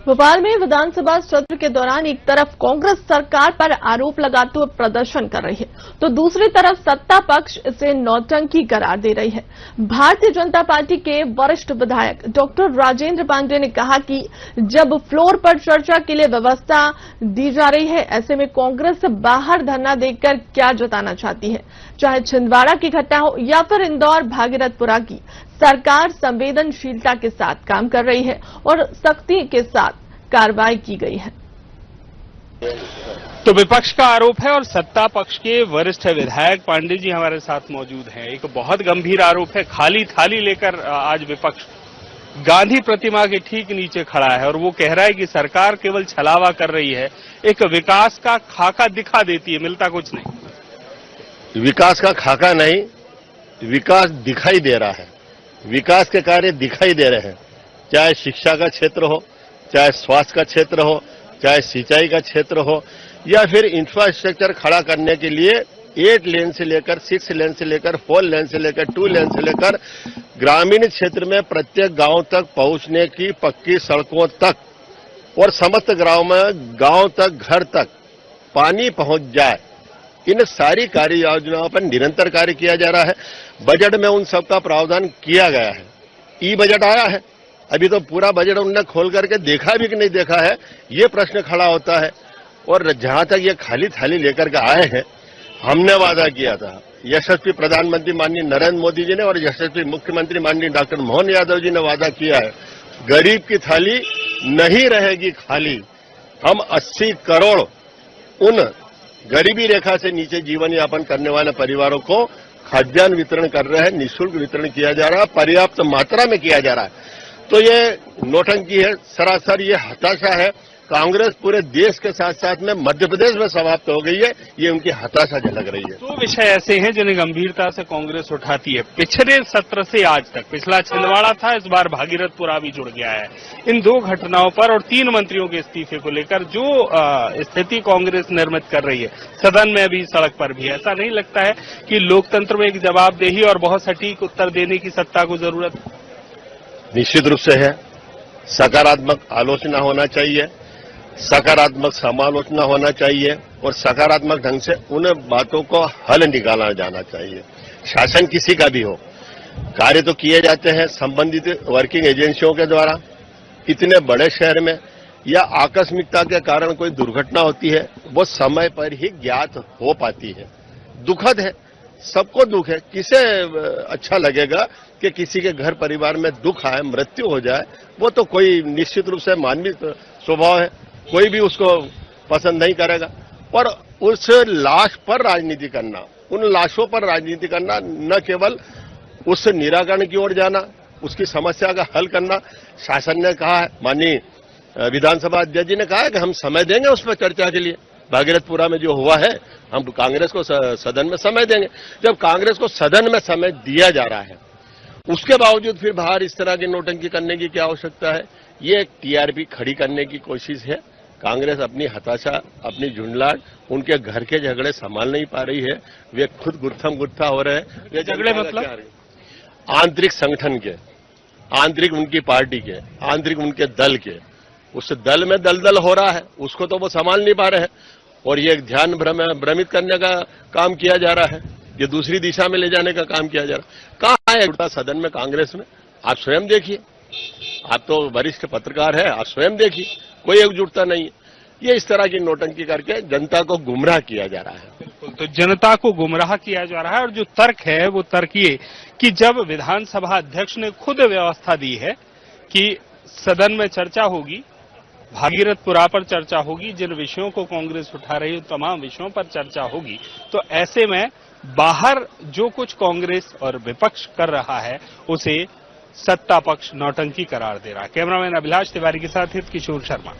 भोपाल में विधानसभा सत्र के दौरान एक तरफ कांग्रेस सरकार पर आरोप लगाते हुए प्रदर्शन कर रही है, तो दूसरी तरफ सत्ता पक्ष इसे नौटंकी करार दे रही है। भारतीय जनता पार्टी के वरिष्ठ विधायक डॉक्टर राजेंद्र पांडेय ने कहा कि जब फ्लोर पर चर्चा के लिए व्यवस्था दी जा रही है, ऐसे में कांग्रेस बाहर धरना देकर क्या जताना चाहती है। चाहे छिंदवाड़ा की घटना हो या फिर इंदौर भागीरथपुरा की, सरकार संवेदनशीलता के साथ काम कर रही है और सख्ती के साथ कार्रवाई की गई है। तो विपक्ष का आरोप है और सत्ता पक्ष के वरिष्ठ विधायक पांडे जी हमारे साथ मौजूद हैं। एक बहुत गंभीर आरोप है। खाली थाली लेकर आज विपक्ष गांधी प्रतिमा के ठीक नीचे खड़ा है और वो कह रहा है कि सरकार केवल छलावा कर रही है, एक विकास का खाका दिखा देती है, मिलता कुछ नहीं। विकास का खाका नहीं, विकास दिखाई दे रहा है। विकास के कार्य दिखाई दे रहे हैं, चाहे शिक्षा का क्षेत्र हो, चाहे स्वास्थ्य का क्षेत्र हो, चाहे सिंचाई का क्षेत्र हो, या फिर इंफ्रास्ट्रक्चर खड़ा करने के लिए 8 लेन से लेकर 6 लेन से लेकर 4 लेन से लेकर 2 लेन से लेकर ग्रामीण क्षेत्र में प्रत्येक गांव तक पहुंचने की पक्की सड़कों तक और समस्त गांव तक घर तक पानी पहुंच जाए, इन सारी कार्य योजनाओं पर निरंतर कार्य किया जा रहा है। बजट में उन सबका प्रावधान किया गया है। ई बजट आया है, अभी तो पूरा बजट उन्होंने खोल करके देखा भी कि नहीं देखा है, ये प्रश्न खड़ा होता है। और जहां तक ये खाली थाली लेकर के आए हैं, हमने वादा किया था, यशस्वी प्रधानमंत्री माननीय नरेंद्र मोदी जी ने और यशस्वी मुख्यमंत्री माननीय डॉक्टर मोहन यादव जी ने वादा किया है, गरीब की थाली नहीं रहेगी खाली। हम 80 करोड़ उन गरीबी रेखा से नीचे जीवन यापन करने वाले परिवारों को खाद्यान्न वितरण कर रहे हैं, निःशुल्क वितरण किया जा रहा है, पर्याप्त मात्रा में किया जा रहा है। तो ये नौटंकी है, सरासर ये हताशा है। कांग्रेस पूरे देश के साथ साथ में मध्य प्रदेश में समाप्त हो गई है, ये उनकी हताशा झलक रही है। तो विषय ऐसे हैं जिन्हें गंभीरता से कांग्रेस उठाती है। पिछले सत्र से आज तक, पिछला छिंदवाड़ा था, इस बार भागीरथपुरा भी जुड़ गया है। इन 2 घटनाओं पर और 3 मंत्रियों के इस्तीफे को लेकर जो स्थिति कांग्रेस निर्मित कर रही है, सदन में भी सड़क पर भी, ऐसा नहीं लगता है कि लोकतंत्र में एक जवाबदेही और बहुत सटीक उत्तर देने की सत्ता को जरूरत है? निश्चित रूप से है। सकारात्मक आलोचना होना चाहिए, सकारात्मक समालोचना होना चाहिए और सकारात्मक ढंग से उन बातों को हल निकाला जाना चाहिए। शासन किसी का भी हो, कार्य तो किए जाते हैं संबंधित वर्किंग एजेंसियों के द्वारा। इतने बड़े शहर में या आकस्मिकता के कारण कोई दुर्घटना होती है, वो समय पर ही ज्ञात हो पाती है। दुखद है, सबको दुख है। किसे अच्छा लगेगा कि किसी के घर परिवार में दुख आए, मृत्यु हो जाए? वो तो कोई निश्चित रूप से मानवीय स्वभाव है, कोई भी उसको पसंद नहीं करेगा। और उस लाश पर राजनीति करना, उन लाशों पर राजनीति करना, न केवल उस निराकरण की ओर जाना, उसकी समस्या का हल करना। शासन ने कहा है, माननीय विधानसभा अध्यक्ष जी ने कहा है कि हम समय देंगे उस पर चर्चा के लिए। भागीरथपुरा में जो हुआ है, हम कांग्रेस को सदन में समय देंगे। जब कांग्रेस को सदन में समय दिया जा रहा है, उसके बावजूद फिर बाहर इस तरह की नौटंकी करने की क्या आवश्यकता है? ये एक टीआरपी खड़ी करने की कोशिश है। कांग्रेस अपनी हताशा, अपनी झुंझलाहट, उनके घर के झगड़े संभाल नहीं पा रही है। वे खुद गुत्थम गुत्था हो रहे हैं। वे झगड़े मतलब आंतरिक संगठन के, आंतरिक उनकी पार्टी के, आंतरिक उनके दल के, उस दल में दलदल हो रहा है, उसको तो वो संभाल नहीं पा रहे हैं। और ये ध्यान भ्रमित करने का काम किया जा रहा है, ये दूसरी दिशा में ले जाने का काम किया जा रहा है। कहां है एकजुटता सदन में कांग्रेस में? आप स्वयं देखिए, आप तो वरिष्ठ पत्रकार हैं, आप स्वयं देखिए, कोई एकजुटता नहीं है। ये इस तरह की नौटंकी करके जनता को गुमराह किया जा रहा है। बिल्कुल, तो जनता को गुमराह किया जा रहा है। और जो तर्क है वो तर्क ये कि जब विधानसभा अध्यक्ष ने खुद व्यवस्था दी है कि सदन में चर्चा होगी, भागीरथपुरा पर चर्चा होगी, जिन विषयों को कांग्रेस उठा रही है तमाम विषयों पर चर्चा होगी, तो ऐसे में बाहर जो कुछ कांग्रेस और विपक्ष कर रहा है उसे सत्ता पक्ष नौटंकी करार दे रहा है। कैमरामैन अभिलाष तिवारी के साथ हित किशोर शर्मा।